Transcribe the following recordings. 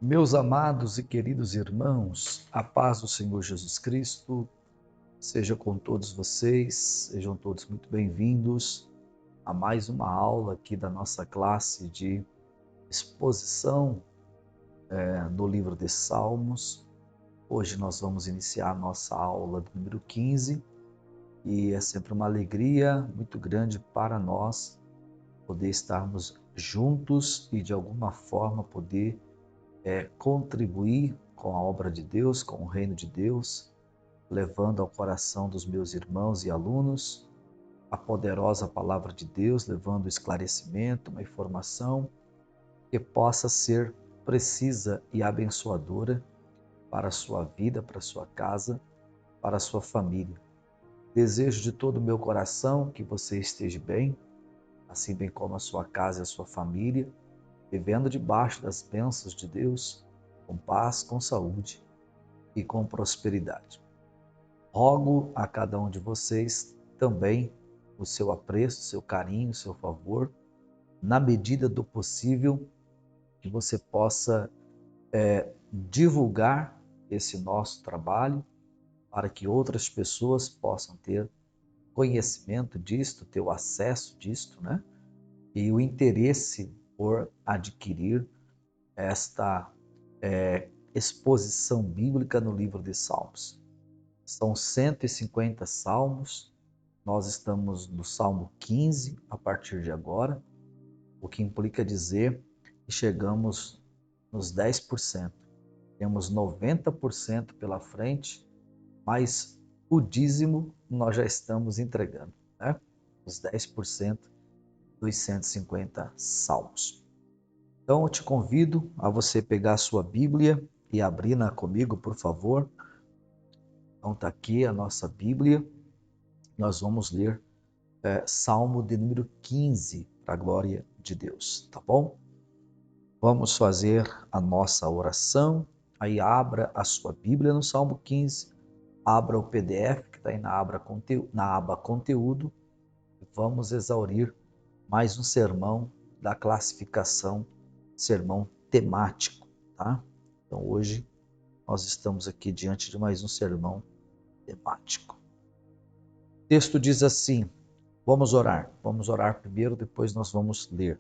Meus amados e queridos irmãos, a paz do Senhor Jesus Cristo seja com todos vocês, sejam todos muito bem-vindos a mais uma aula aqui da nossa classe de exposição do livro de Salmos. Hoje nós vamos iniciar a nossa aula do número 15 e é sempre uma alegria muito grande para nós poder estarmos juntos e de alguma forma poder contribuir com a obra de Deus, com o reino de Deus, levando ao coração dos meus irmãos e alunos a poderosa palavra de Deus, levando esclarecimento, uma informação que possa ser precisa e abençoadora para a sua vida, para a sua casa, para a sua família. Desejo de todo o meu coração que você esteja bem, assim bem como a sua casa e a sua família, vivendo debaixo das bênçãos de Deus, com paz, com saúde e com prosperidade. Rogo a cada um de vocês também o seu apreço, o seu carinho, o seu favor, na medida do possível, que você possa divulgar esse nosso trabalho para que outras pessoas possam ter conhecimento disto, ter o acesso disto, né? E o interesse por adquirir esta exposição bíblica no livro de Salmos. São 150 salmos, nós estamos no Salmo 15 a partir de agora, o que implica dizer que chegamos nos 10%. Temos 90% pela frente, mas o dízimo nós já estamos entregando, né? Os 10% dos 150 salmos. Então eu te convido a você pegar a sua Bíblia e abrir-na comigo, por favor. Então está aqui a nossa Bíblia. Nós vamos ler Salmo de número 15, para a glória de Deus, tá bom? Vamos fazer a nossa oração. Aí abra a sua Bíblia no Salmo 15, abra o PDF que está aí na aba Conteúdo e vamos exaurir mais um sermão da classificação sermão temático, tá? Então hoje nós estamos aqui diante de mais um sermão temático. O texto diz assim, vamos orar primeiro, depois nós vamos ler.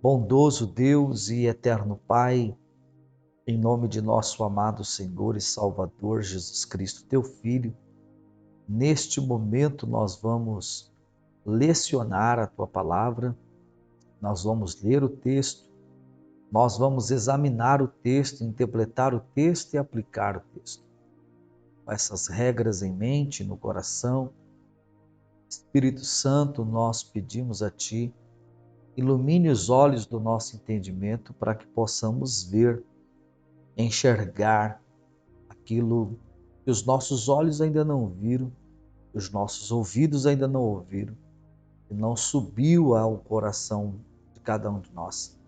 Bondoso Deus e eterno Pai, em nome de nosso amado Senhor e Salvador Jesus Cristo, teu Filho, neste momento nós vamos lecionar a tua palavra, nós vamos ler o texto, nós vamos examinar o texto, interpretar o texto e aplicar o texto. Com essas regras em mente, no coração, Espírito Santo, nós pedimos a Ti, ilumine os olhos do nosso entendimento para que possamos ver, enxergar aquilo que os nossos olhos ainda não viram, que os nossos ouvidos ainda não ouviram, que não subiu ao coração de cada um de nós.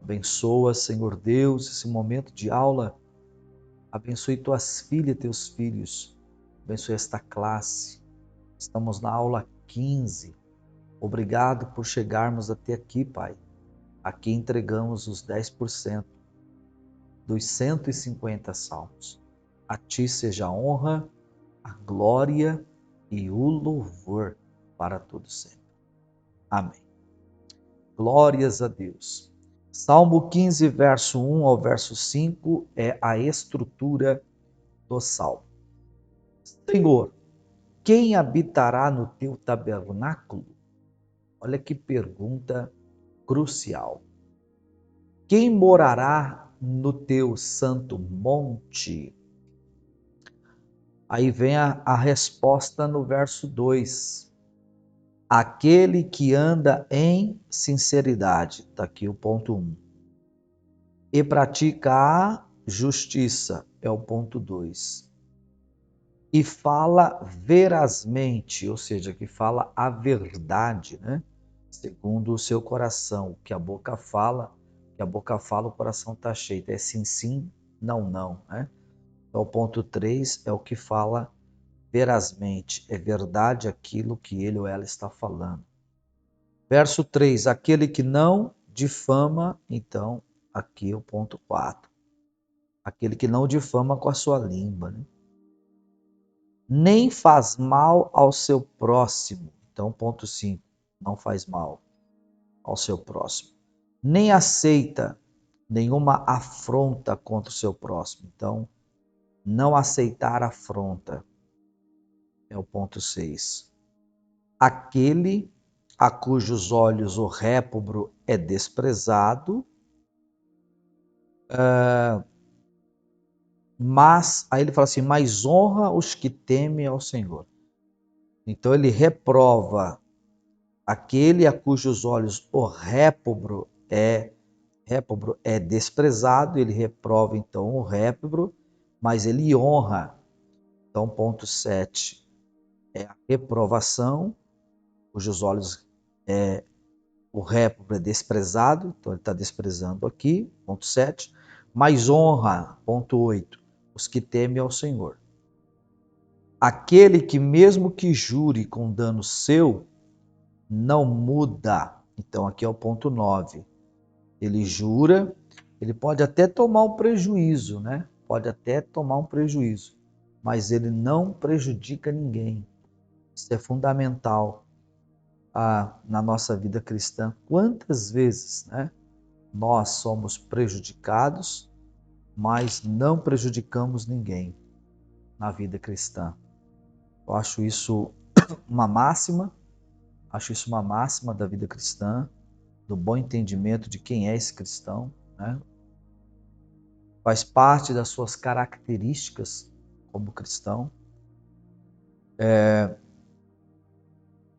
Abençoa, Senhor Deus, esse momento de aula. Abençoe tuas filhas e teus filhos. Abençoe esta classe. Estamos na aula 15. Obrigado por chegarmos até aqui, Pai. Aqui entregamos os 10% dos 150 salmos. A Ti seja a honra, a glória e o louvor para todos sempre. Amém. Glórias a Deus. Salmo 15, verso 1 ao verso 5 é a estrutura do salmo. Senhor, quem habitará no teu tabernáculo? Olha que pergunta crucial. Quem morará no teu santo monte? Aí vem a resposta no verso 2. Aquele que anda em sinceridade, está aqui o ponto 1. E pratica a justiça, é o ponto 2. E fala verazmente, ou seja, que fala a verdade, né? Segundo o seu coração, o que a boca fala, o coração está cheio. É sim, sim, não, não, né? Então, o ponto 3 é o que fala verazmente, é verdade aquilo que ele ou ela está falando. Verso 3, aquele que não difama, então, aqui é o ponto 4. Aquele que não difama com a sua língua, né? Nem faz mal ao seu próximo. Então, ponto 5, não faz mal ao seu próximo. Nem aceita nenhuma afronta contra o seu próximo. Então, não aceitar afronta é o ponto 6. Aquele a cujos olhos o réprobo é desprezado, mas, aí ele fala assim, mas honra os que temem ao Senhor. Então ele reprova aquele a cujos olhos o réprobo é desprezado, ele reprova então o réprobo, mas ele honra. Então, ponto 7 é a reprovação, cujos olhos o réprobo é desprezado, então ele está desprezando aqui, ponto 7, mas honra, ponto 8, os que temem ao Senhor. Aquele que mesmo que jure com dano seu, não muda. Então aqui é o ponto 9. Ele jura, ele pode até tomar um prejuízo, né? Pode até tomar um prejuízo, mas ele não prejudica ninguém. Isso é fundamental na nossa vida cristã. Quantas vezes, né, nós somos prejudicados, mas não prejudicamos ninguém na vida cristã? Eu acho isso uma máxima, da vida cristã, do bom entendimento de quem é esse cristão, né? Faz parte das suas características como cristão.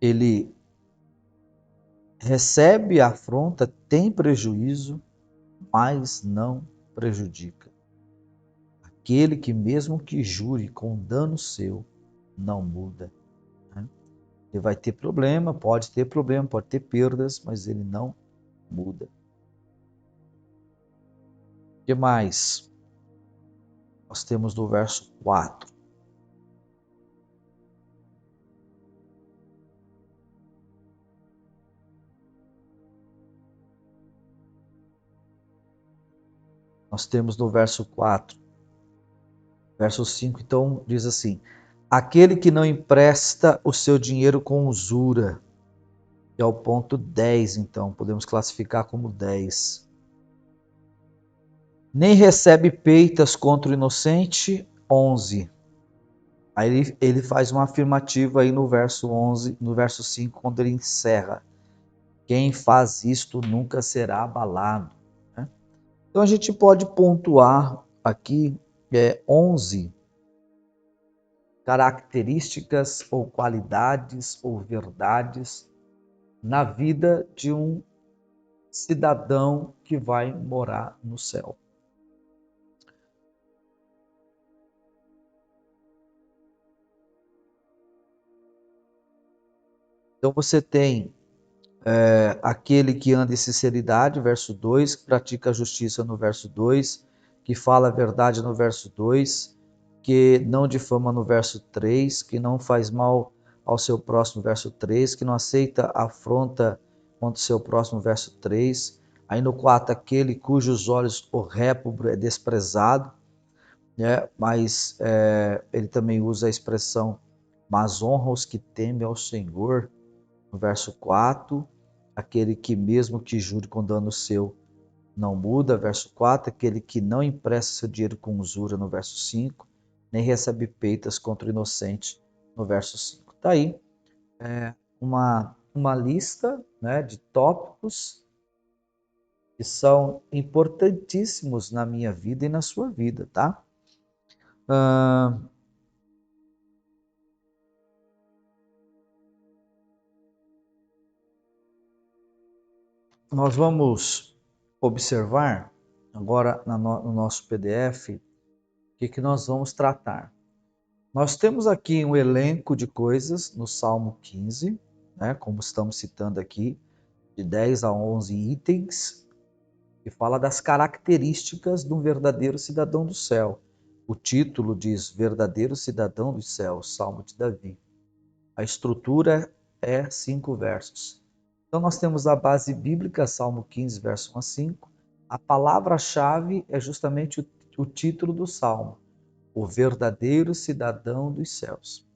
Ele recebe a afronta, tem prejuízo, mas não prejudica. Aquele que mesmo que jure com dano seu, não muda. Né? Ele vai ter problema, pode ter perdas, mas ele não muda. O que mais? Nós temos no verso 4. Nós temos no verso 4. Verso 5, então, diz assim: aquele que não empresta o seu dinheiro com usura. É o ponto 10, então, podemos classificar como 10. Nem recebe peitas contra o inocente, 11. Aí ele faz uma afirmativa aí no verso 11, no verso 5, quando ele encerra. Quem faz isto nunca será abalado. Né? Então a gente pode pontuar aqui 11 características ou qualidades ou verdades na vida de um cidadão que vai morar no céu. Então você tem aquele que anda em sinceridade, verso 2, que pratica a justiça no verso 2, que fala a verdade no verso 2, que não difama no verso 3, que não faz mal ao seu próximo, verso 3, que não aceita afronta contra o seu próximo, verso 3. Aí no 4, aquele cujos olhos o réprobo é desprezado, né? Mas ele também usa a expressão, mas honra os que temem ao Senhor, no verso 4, aquele que mesmo que jure com dano seu não muda, verso 4, aquele que não empresta seu dinheiro com usura, no verso 5, nem recebe peitas contra o inocente, no verso 5. Está aí uma lista, né, de tópicos que são importantíssimos na minha vida e na sua vida, tá? Nós vamos observar agora no nosso PDF o que nós vamos tratar. Nós temos aqui um elenco de coisas no Salmo 15, né, como estamos citando aqui, de 10 a 11 itens, que fala das características de um verdadeiro cidadão do céu. O título diz Verdadeiro Cidadão do Céu, Salmo de Davi. A estrutura é 5 versos. Então nós temos a base bíblica, Salmo 15, verso 1 a 5. A palavra-chave é justamente o título do Salmo, o verdadeiro cidadão dos céus.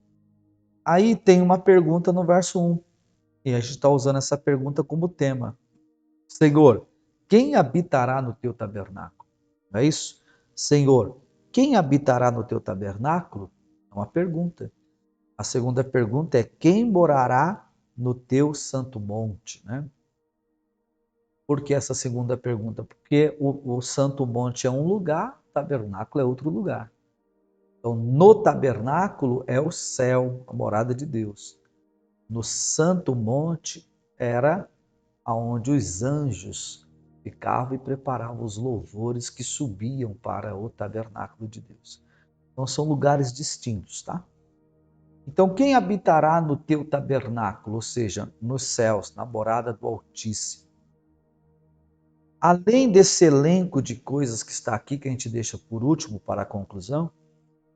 Aí tem uma pergunta no verso 1, e a gente está usando essa pergunta como tema. Senhor, quem habitará no teu tabernáculo? Não é isso? Senhor, quem habitará no teu tabernáculo? É uma pergunta. A segunda pergunta é: quem morará no teu santo monte? Né? Por que essa segunda pergunta? Porque o santo monte é um lugar, o tabernáculo é outro lugar. Então, no tabernáculo é o céu, a morada de Deus. No santo monte era aonde os anjos ficavam e preparavam os louvores que subiam para o tabernáculo de Deus. Então são lugares distintos, tá? Então quem habitará no teu tabernáculo, ou seja, nos céus, na morada do Altíssimo? Além desse elenco de coisas que está aqui, que a gente deixa por último para a conclusão,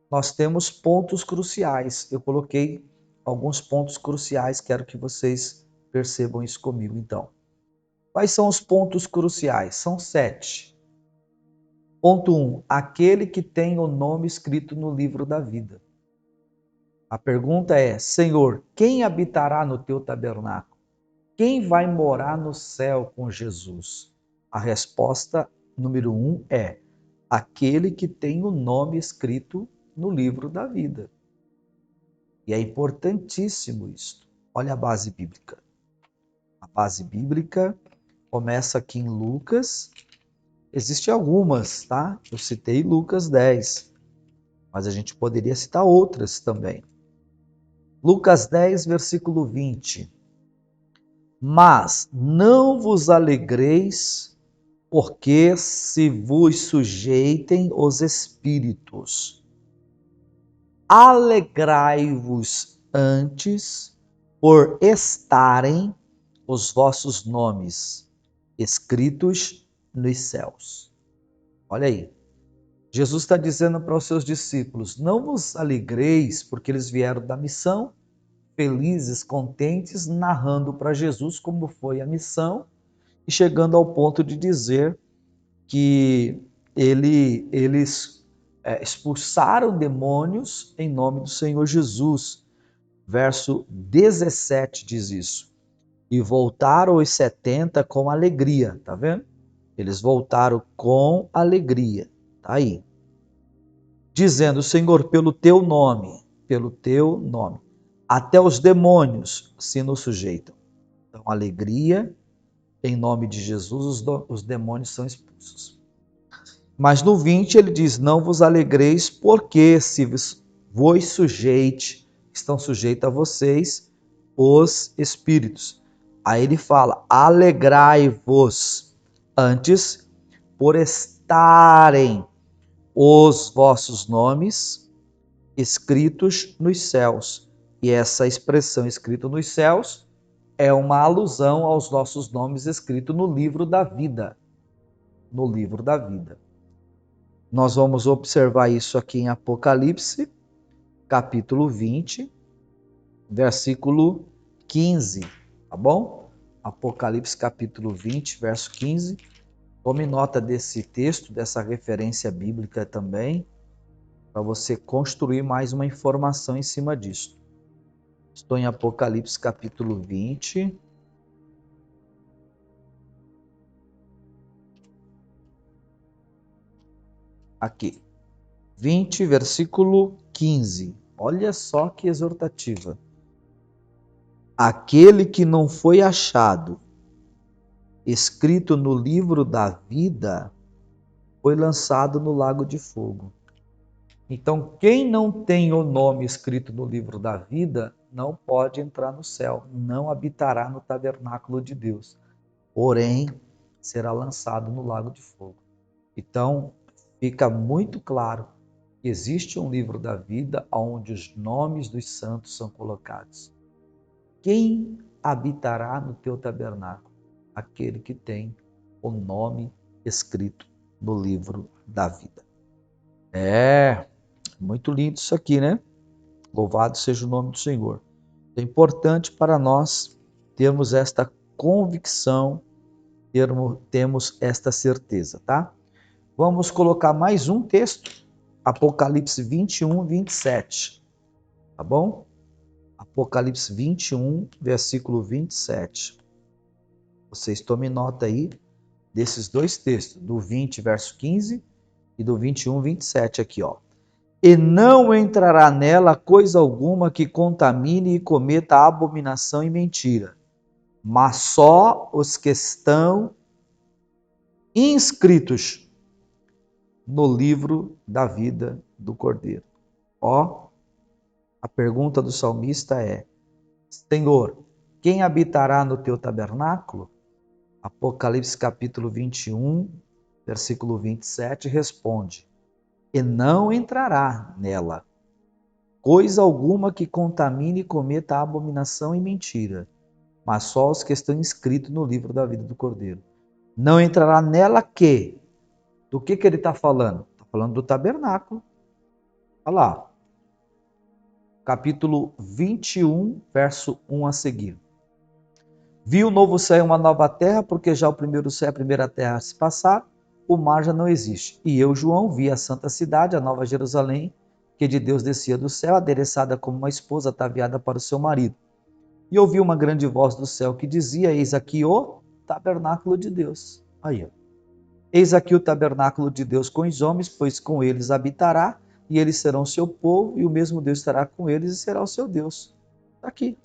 nós temos pontos cruciais. Eu coloquei alguns pontos cruciais, quero que vocês percebam isso comigo então. Quais são os pontos cruciais? São 7. Ponto 1. Aquele que tem o nome escrito no livro da vida. A pergunta é: Senhor, quem habitará no teu tabernáculo? Quem vai morar no céu com Jesus? A resposta número 1 é: aquele que tem o nome escrito no livro da vida. E é importantíssimo isso. Olha a base bíblica. A base bíblica começa aqui em Lucas. Existem algumas, tá? Eu citei Lucas 10, mas a gente poderia citar outras também. Lucas 10, versículo 20. Mas não vos alegreis, porque se vos sujeitem os espíritos. Alegrai-vos antes por estarem os vossos nomes escritos nos céus. Olha aí. Jesus está dizendo para os seus discípulos: não vos alegreis, porque eles vieram da missão, felizes, contentes, narrando para Jesus como foi a missão e chegando ao ponto de dizer que eles expulsaram demônios em nome do Senhor Jesus. Verso 17 diz isso. E voltaram os 70 com alegria, tá vendo? Eles voltaram com alegria, tá aí. Dizendo: Senhor, pelo teu nome, até os demônios se nos sujeitam. Então, alegria, em nome de Jesus, os demônios são expulsos. Mas no 20 ele diz: não vos alegreis, porque se vos sujeite, estão sujeitos a vocês os espíritos. Aí ele fala: alegrai-vos antes por estarem os vossos nomes escritos nos céus. E essa expressão escrito nos céus é uma alusão aos nossos nomes escritos no livro da vida. No livro da vida. Nós vamos observar isso aqui em Apocalipse, capítulo 20, versículo 15, tá bom? Apocalipse, capítulo 20, verso 15. Tome nota desse texto, dessa referência bíblica também, para você construir mais uma informação em cima disso. Estou em Apocalipse, capítulo 20. Aqui. 20, versículo 15. Olha só que exortativa. Aquele que não foi achado escrito no livro da vida foi lançado no lago de fogo. Então, quem não tem o nome escrito no livro da vida não pode entrar no céu, não habitará no tabernáculo de Deus. Porém, será lançado no lago de fogo. Então, fica muito claro que existe um livro da vida onde os nomes dos santos são colocados. Quem habitará no teu tabernáculo? Aquele que tem o nome escrito no livro da vida. É, muito lindo isso aqui, né? Louvado seja o nome do Senhor. É importante para nós termos esta convicção, temos esta certeza, tá? Vamos colocar mais um texto, Apocalipse 21, 27, tá bom? Apocalipse 21, versículo 27. Vocês tomem nota aí desses dois textos, do 20, verso 15, e do 21, 27 aqui, ó. E não entrará nela coisa alguma que contamine e cometa abominação e mentira, mas só os que estão inscritos no livro da vida do Cordeiro. Ó, a pergunta do salmista é: Senhor, quem habitará no teu tabernáculo? Apocalipse capítulo 21, versículo 27 responde: e não entrará nela coisa alguma que contamine e cometa abominação e mentira, mas só os que estão inscritos no livro da vida do Cordeiro. Não entrará nela que? Do que ele está falando? Está falando do tabernáculo. Olha lá, capítulo 21, verso 1 a seguir. Vi o novo céu e uma nova terra, porque já o primeiro céu e a primeira terra se passaram, o mar já não existe. E eu, João, vi a santa cidade, a nova Jerusalém, que de Deus descia do céu, adereçada como uma esposa ataviada para o seu marido. E ouvi uma grande voz do céu que dizia: eis aqui o tabernáculo de Deus. Aí, ó. Eis aqui o tabernáculo de Deus com os homens, pois com eles habitará, e eles serão seu povo, e o mesmo Deus estará com eles e será o seu Deus. Está aqui.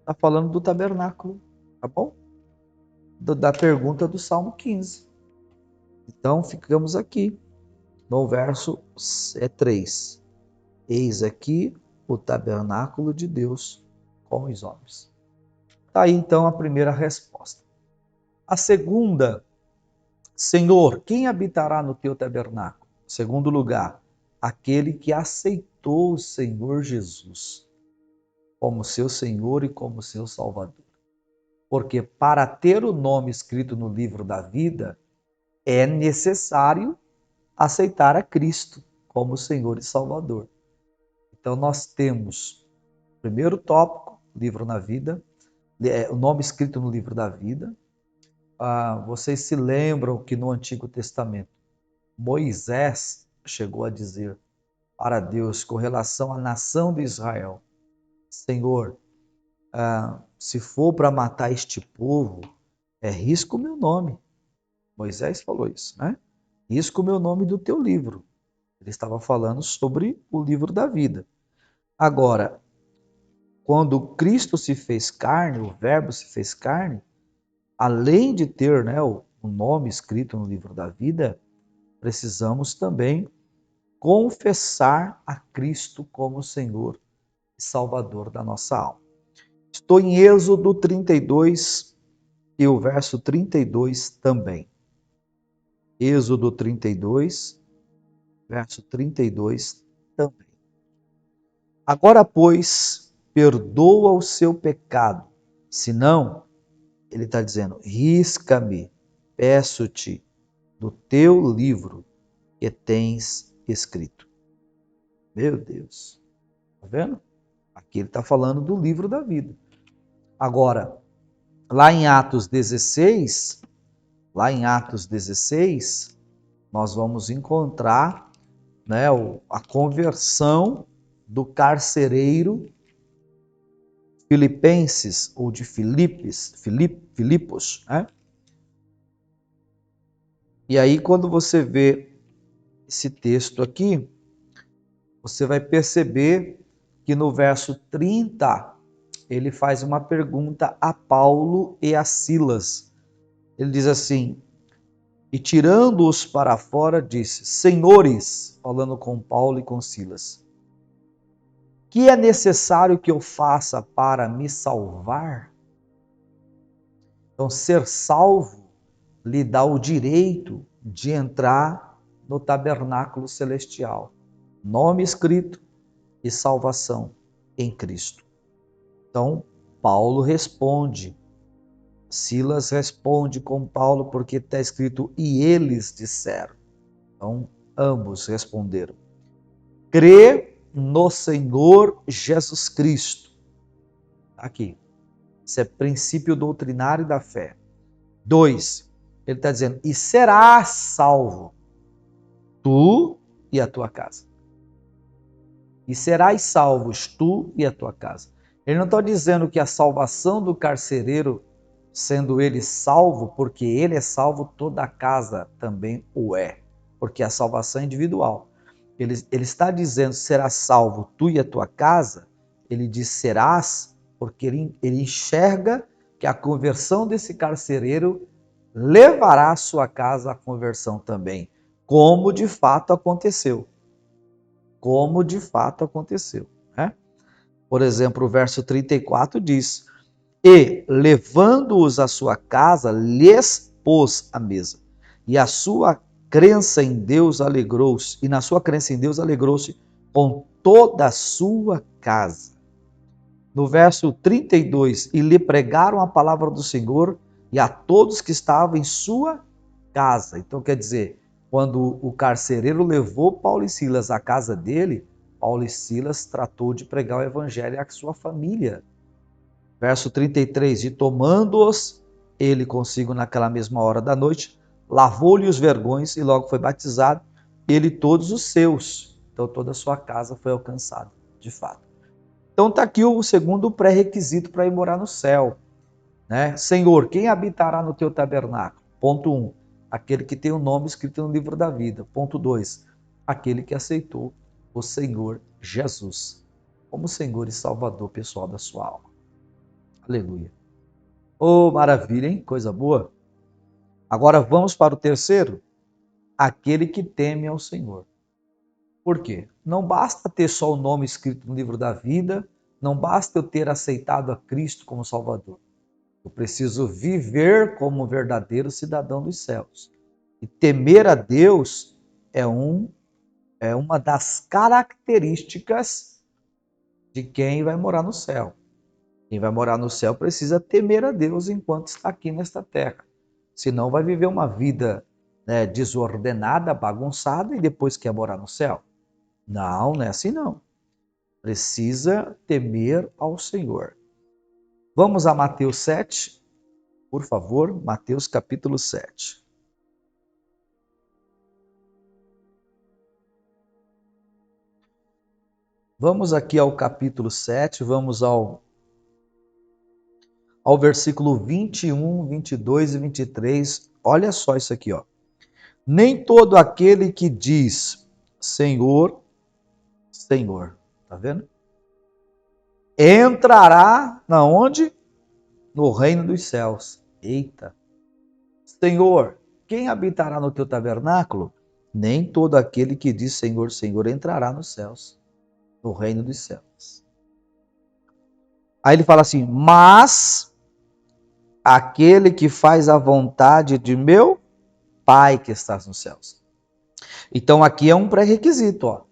Está falando do tabernáculo, tá bom? Da pergunta do Salmo 15. Então, ficamos aqui no verso 3. Eis aqui o tabernáculo de Deus com os homens. Está aí, então, a primeira resposta. A segunda: Senhor, quem habitará no teu tabernáculo? Segundo lugar, aquele que aceitou o Senhor Jesus como seu Senhor e como seu Salvador. Porque para ter o nome escrito no livro da vida, é necessário aceitar a Cristo como Senhor e Salvador. Então nós temos, primeiro tópico, livro na vida, o nome escrito no livro da vida. Vocês se lembram que no Antigo Testamento, Moisés chegou a dizer para Deus com relação à nação de Israel: Senhor, se for para matar este povo, risca o meu nome. Moisés falou isso, né? Risca o meu nome do teu livro. Ele estava falando sobre o livro da vida. Agora, quando Cristo se fez carne, o Verbo se fez carne, além de ter, né, o nome escrito no livro da vida, precisamos também confessar a Cristo como Senhor e Salvador da nossa alma. Estou em Êxodo 32 e o verso 32 também. Êxodo 32, verso 32 também. Agora, pois, perdoa o seu pecado, senão, ele está dizendo, risca-me, peço-te, do teu livro que tens escrito. Meu Deus, está vendo? Aqui ele está falando do livro da vida. Agora, lá em Atos 16, nós vamos encontrar, né, a conversão do carcereiro Filipenses, ou de Filipos, né? E aí, quando você vê esse texto aqui, você vai perceber que no verso 30, ele faz uma pergunta a Paulo e a Silas. Ele diz assim: e tirando-os para fora, disse: Senhores, falando com Paulo e com Silas, que é necessário que eu faça para me salvar? Então, ser salvo lhe dá o direito de entrar no tabernáculo celestial. Nome escrito e salvação em Cristo. Então, Paulo responde, Silas responde com Paulo, porque está escrito, e eles disseram. Então, ambos responderam: crê no Senhor Jesus Cristo. Aqui. Isso é princípio doutrinário da fé. 2. Ele está dizendo, e serás salvo, tu e a tua casa. E serás salvos, tu e a tua casa. Ele não está dizendo que a salvação do carcereiro, sendo ele salvo, porque ele é salvo, toda a casa também o é, porque a salvação é individual. Ele está dizendo, serás salvo, tu e a tua casa. Ele diz serás, porque ele enxerga que a conversão desse carcereiro levará a sua casa à conversão também, como de fato aconteceu. Como de fato aconteceu. Né? Por exemplo, o verso 34 diz, e levando-os à sua casa, lhes pôs a mesa. E a sua crença em Deus alegrou-se, e na sua crença em Deus alegrou-se com toda a sua casa. No verso 32, e lhe pregaram a palavra do Senhor e a todos que estavam em sua casa. Então, quer dizer, quando o carcereiro levou Paulo e Silas à casa dele, Paulo e Silas tratou de pregar o evangelho à sua família. Verso 33, e tomando-os, ele consigo naquela mesma hora da noite, lavou-lhe os vergões e logo foi batizado, ele e todos os seus. Então toda a sua casa foi alcançada, de fato. Então está aqui o segundo pré-requisito para ir morar no céu. Né? Senhor, quem habitará no teu tabernáculo? Ponto 1, aquele que tem o nome escrito no livro da vida. Ponto 2, aquele que aceitou o Senhor Jesus como Senhor e Salvador pessoal da sua alma. Aleluia. Oh, maravilha, hein? Coisa boa. Agora vamos para o terceiro. Aquele que teme ao Senhor. Por quê? Não basta ter só o nome escrito no livro da vida, não basta eu ter aceitado a Cristo como Salvador. Eu preciso viver como verdadeiro cidadão dos céus. E temer a Deus é uma das características de quem vai morar no céu. Quem vai morar no céu precisa temer a Deus enquanto está aqui nesta terra. Senão vai viver uma vida, né, desordenada, bagunçada e depois quer morar no céu. Não, não é assim não. Precisa temer ao Senhor. Vamos a Mateus 7, por favor, Mateus capítulo 7. Vamos aqui ao capítulo 7, vamos ao versículo 21, 22 e 23. Olha só isso aqui, ó. Nem todo aquele que diz Senhor, Senhor, tá vendo? Entrará na onde? No reino dos céus. Eita. Senhor, quem habitará no teu tabernáculo? Nem todo aquele que diz Senhor, Senhor entrará nos céus, no reino dos céus. Aí ele fala assim, mas aquele que faz a vontade de meu Pai que estás nos céus. Então aqui é um pré-requisito, ó,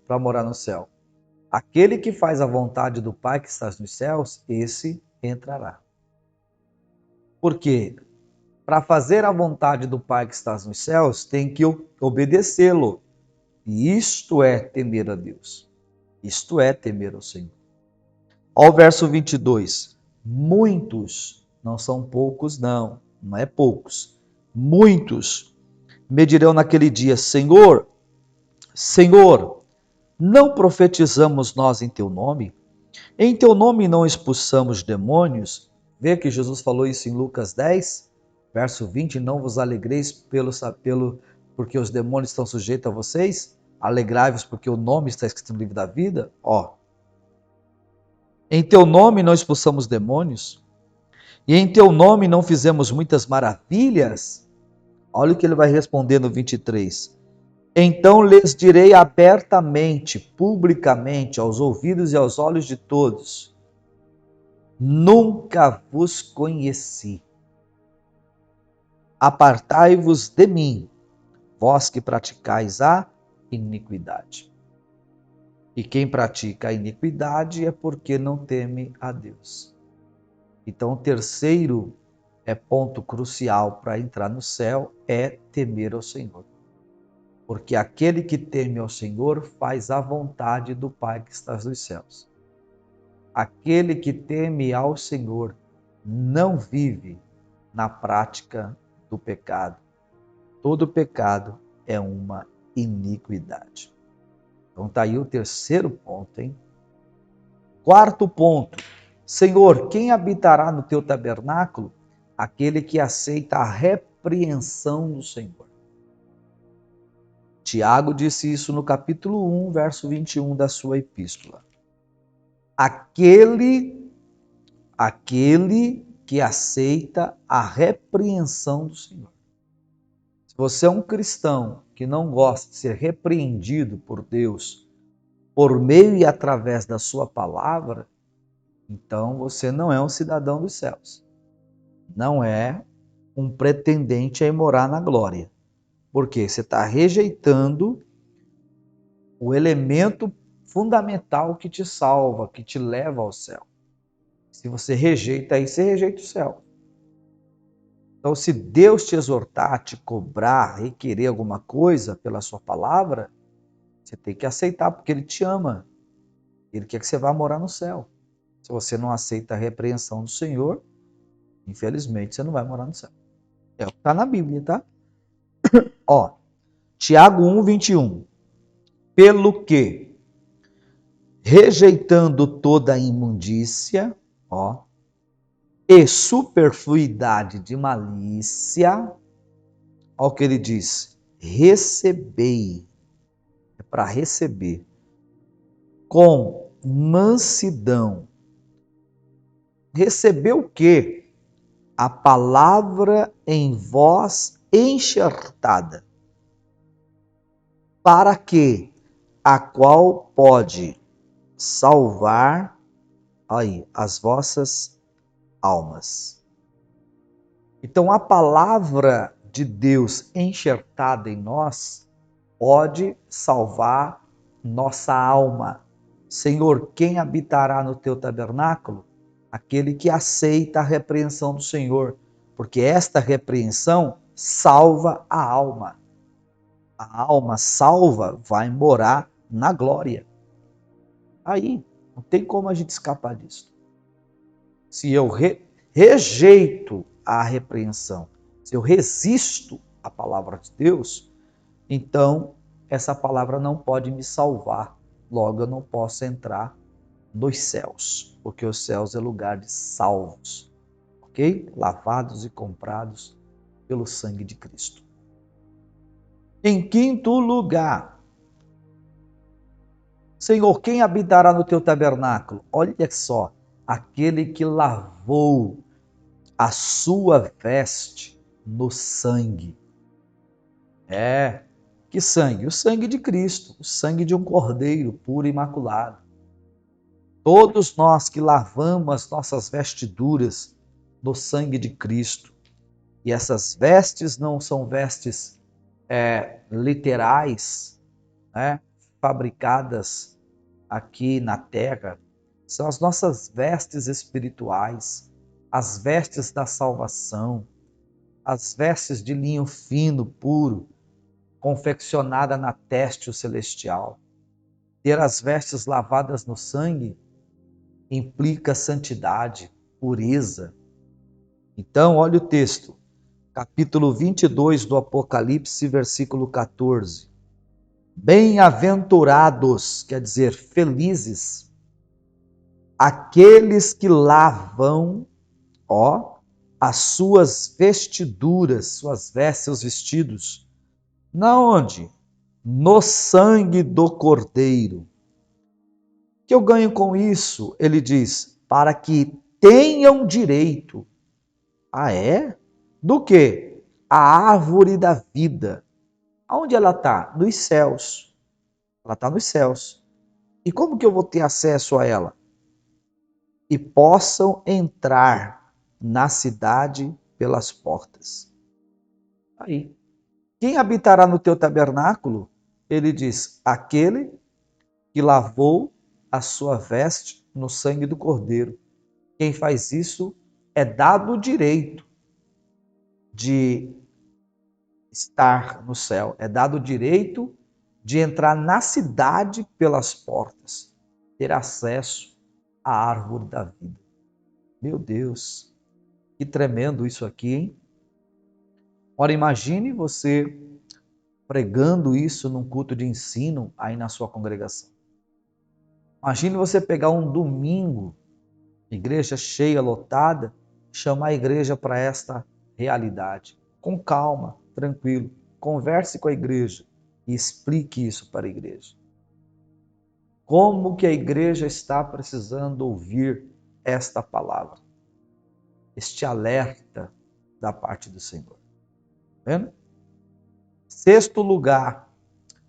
para morar no céu. Aquele que faz a vontade do Pai que estás nos céus, esse entrará. Por quê? Para fazer a vontade do Pai que estás nos céus, tem que obedecê-lo. E isto é temer a Deus. Isto é temer ao Senhor. Ao verso 22. Muitos, não são poucos não, não é poucos. Muitos me dirão naquele dia, Senhor, Senhor, não profetizamos nós em teu nome? Em teu nome não expulsamos demônios? Vê que Jesus falou isso em Lucas 10, verso 20, não vos alegreis porque os demônios estão sujeitos a vocês? Alegrai-vos porque o nome está escrito no livro da vida? Ó. Em teu nome não expulsamos demônios? E em teu nome não fizemos muitas maravilhas? Olha o que ele vai responder no 23. Então lhes direi abertamente, publicamente, aos ouvidos e aos olhos de todos, nunca vos conheci. Apartai-vos de mim, vós que praticais a iniquidade. E quem pratica a iniquidade é porque não teme a Deus. Então, o terceiro ponto crucial para entrar no céu é temer ao Senhor. Porque aquele que teme ao Senhor faz a vontade do Pai que está nos céus. Aquele que teme ao Senhor não vive na prática do pecado. Todo pecado é uma iniquidade. Então tá aí o terceiro ponto, hein? Quarto ponto. Senhor, quem habitará no teu tabernáculo? Aquele que aceita a repreensão do Senhor. Tiago disse isso no capítulo 1, verso 21 da sua epístola. Aquele que aceita a repreensão do Senhor. Se você é um cristão que não gosta de ser repreendido por Deus por meio e através da sua palavra, então você não é um cidadão dos céus. Não é um pretendente a ir morar na glória. Porque você está rejeitando o elemento fundamental que te salva, que te leva ao céu. Se você rejeita aí, você rejeita o céu. Então, se Deus te exortar, te cobrar, requerer alguma coisa pela sua palavra, você tem que aceitar, porque Ele te ama. Ele quer que você vá morar no céu. Se você não aceita a repreensão do Senhor, infelizmente você não vai morar no céu. É o que está na Bíblia, tá? Ó, Tiago 1, 21. Pelo que, rejeitando toda a imundícia, ó, e superfluidade de malícia, ó o que ele diz, recebei, é para receber, com mansidão. Receber o quê? A palavra em vós enxertada, para que a qual pode salvar aí as vossas almas. Então a palavra de Deus enxertada em nós pode salvar nossa alma. Senhor, quem habitará no teu tabernáculo? Aquele que aceita a repreensão do Senhor, porque esta repreensão salva a alma. A alma salva vai morar na glória. Aí, não tem como a gente escapar disso. Se eu rejeito a repreensão, se eu resisto à palavra de Deus, então essa palavra não pode me salvar. Logo, eu não posso entrar nos céus, porque os céus é lugar de salvos, ok? Lavados e comprados pelo sangue de Cristo. Em quinto lugar, Senhor, quem habitará no teu tabernáculo? Olha só, aquele que lavou a sua veste no sangue. Que sangue? O sangue de Cristo, o sangue de um cordeiro puro e imaculado. Todos nós que lavamos as nossas vestiduras no sangue de Cristo, e essas vestes não são vestes literais, né, fabricadas aqui na terra, são as nossas vestes espirituais, as vestes da salvação, as vestes de linho fino, puro, confeccionada na teste celestial. Ter as vestes lavadas no sangue implica santidade, pureza. Então, olha o texto, capítulo 22 do Apocalipse, versículo 14. Bem-aventurados, quer dizer, felizes, aqueles que lavam, ó, as suas vestiduras, suas vestes, seus vestidos. Na onde? No sangue do Cordeiro. O que eu ganho com isso? Ele diz, para que tenham direito. Ah, é? Do quê? A árvore da vida. Aonde ela está? Nos céus. Ela está nos céus. E como que eu vou ter acesso a ela? E possam entrar na cidade pelas portas. Aí. Quem habitará no teu tabernáculo? Ele diz, aquele que lavou a sua veste no sangue do Cordeiro. Quem faz isso é dado o direito de estar no céu, é dado o direito de entrar na cidade pelas portas, ter acesso à árvore da vida. Meu Deus, que tremendo isso aqui, hein? Ora, imagine você pregando isso num culto de ensino aí na sua congregação. Imagine você pegar um domingo, igreja cheia, lotada, chamar a igreja para esta realidade. Com calma, tranquilo. Converse com a igreja e explique isso para a igreja. Como que a igreja está precisando ouvir esta palavra? Este alerta da parte do Senhor. Vendo? Sexto lugar,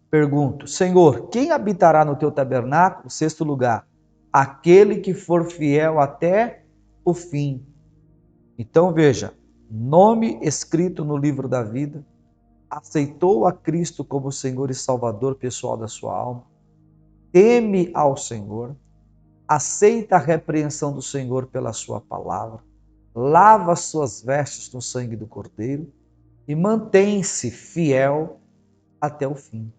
pergunto, Senhor, quem habitará no teu tabernáculo? Sexto lugar, aquele que for fiel até o fim. Então veja, nome escrito no livro da vida, aceitou a Cristo como Senhor e Salvador pessoal da sua alma, teme ao Senhor, aceita a repreensão do Senhor pela sua palavra, lava suas vestes no sangue do Cordeiro e mantém-se fiel até o fim.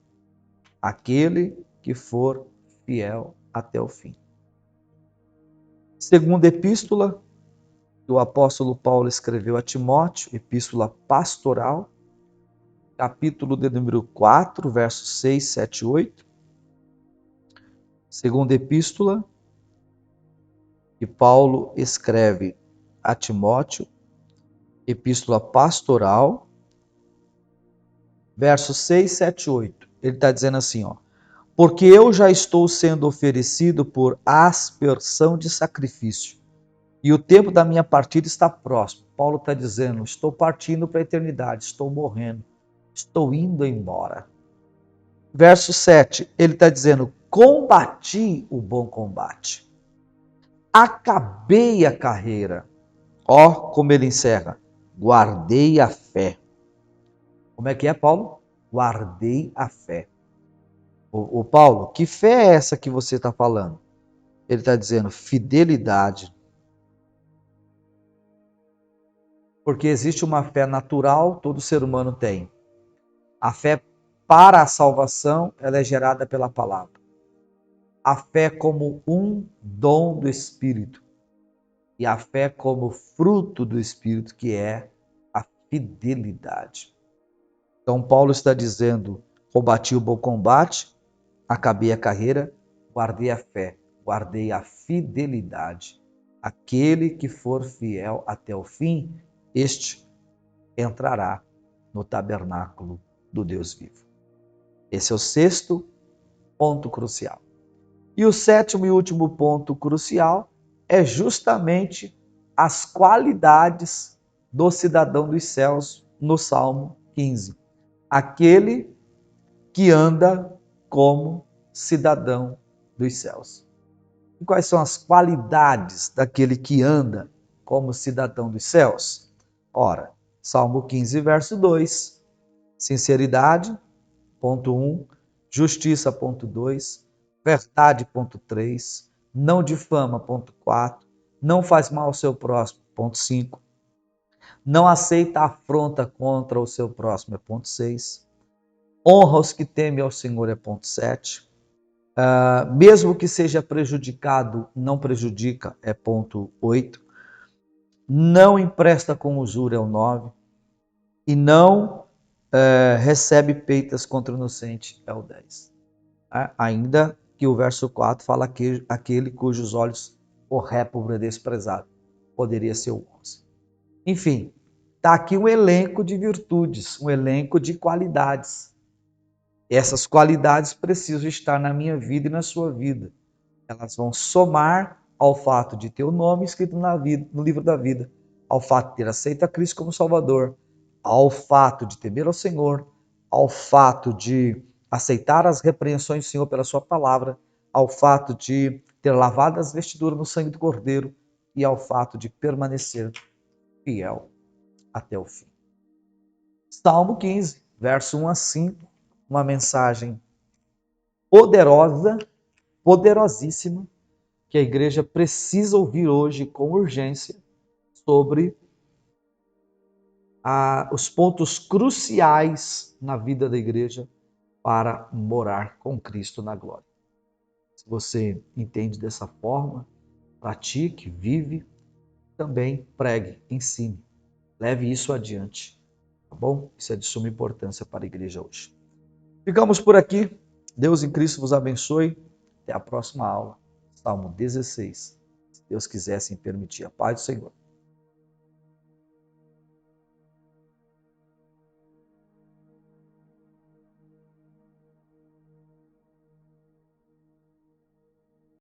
Aquele que for fiel até o fim. Segunda epístola que o apóstolo Paulo escreveu a Timóteo, epístola pastoral, capítulo de número 4, versos 6, 7 e 8. Segunda epístola que Paulo escreve a Timóteo, epístola pastoral, versos 6, 7 e 8. Ele está dizendo assim, ó, porque eu já estou sendo oferecido por aspersão de sacrifício, e o tempo da minha partida está próximo. Paulo está dizendo, estou partindo para a eternidade, estou morrendo, estou indo embora. Verso 7, ele está dizendo, combati o bom combate, acabei a carreira. Ó, como ele encerra, guardei a fé. Como é que é, Paulo? Guardei a fé. O Paulo, que fé é essa que você está falando? Ele está dizendo fidelidade. Porque existe uma fé natural, todo ser humano tem. A fé para a salvação, ela é gerada pela palavra. A fé como um dom do Espírito. E a fé como fruto do Espírito, que é a fidelidade. Então, Paulo está dizendo, combati o bom combate, acabei a carreira, guardei a fé, guardei a fidelidade. Aquele que for fiel até o fim, este entrará no tabernáculo do Deus vivo. Esse é o sexto ponto crucial. E o sétimo e último ponto crucial é justamente as qualidades do cidadão dos céus no Salmo 15. Aquele que anda como cidadão dos céus. E quais são as qualidades daquele que anda como cidadão dos céus? Ora, Salmo 15, verso 2, sinceridade, ponto 1, justiça, ponto 2, verdade, ponto 3, não difama, ponto 4, não faz mal ao seu próximo, ponto 5, não aceita afronta contra o seu próximo, é ponto 6, honra os que temem ao Senhor, é ponto 7, mesmo que seja prejudicado, não prejudica, é ponto 8, não empresta com usura, é o 9, e não recebe peitas contra o inocente, é o 10. Ainda que o verso 4 fala que aquele cujos olhos o répro é desprezado, poderia ser o 11. Enfim, está aqui um elenco de virtudes, um elenco de qualidades. Essas qualidades precisam estar na minha vida e na sua vida. Elas vão somar ao fato de ter o nome escrito no livro da vida, ao fato de ter aceito a Cristo como Salvador, ao fato de temer ao Senhor, ao fato de aceitar as repreensões do Senhor pela sua palavra, ao fato de ter lavado as vestiduras no sangue do Cordeiro e ao fato de permanecer fiel até o fim. Salmo 15, verso 1 a 5, uma mensagem poderosa, poderosíssima, que a igreja precisa ouvir hoje com urgência sobre os pontos cruciais na vida da igreja para morar com Cristo na glória. Se você entende dessa forma, pratique, vive, também pregue, ensine, leve isso adiante. tá bom? Isso é de suma importância para a igreja hoje. Ficamos por aqui. Deus em Cristo vos abençoe. Até a próxima aula. Salmo 16. Se Deus quiser, assim permitir. A paz do Senhor.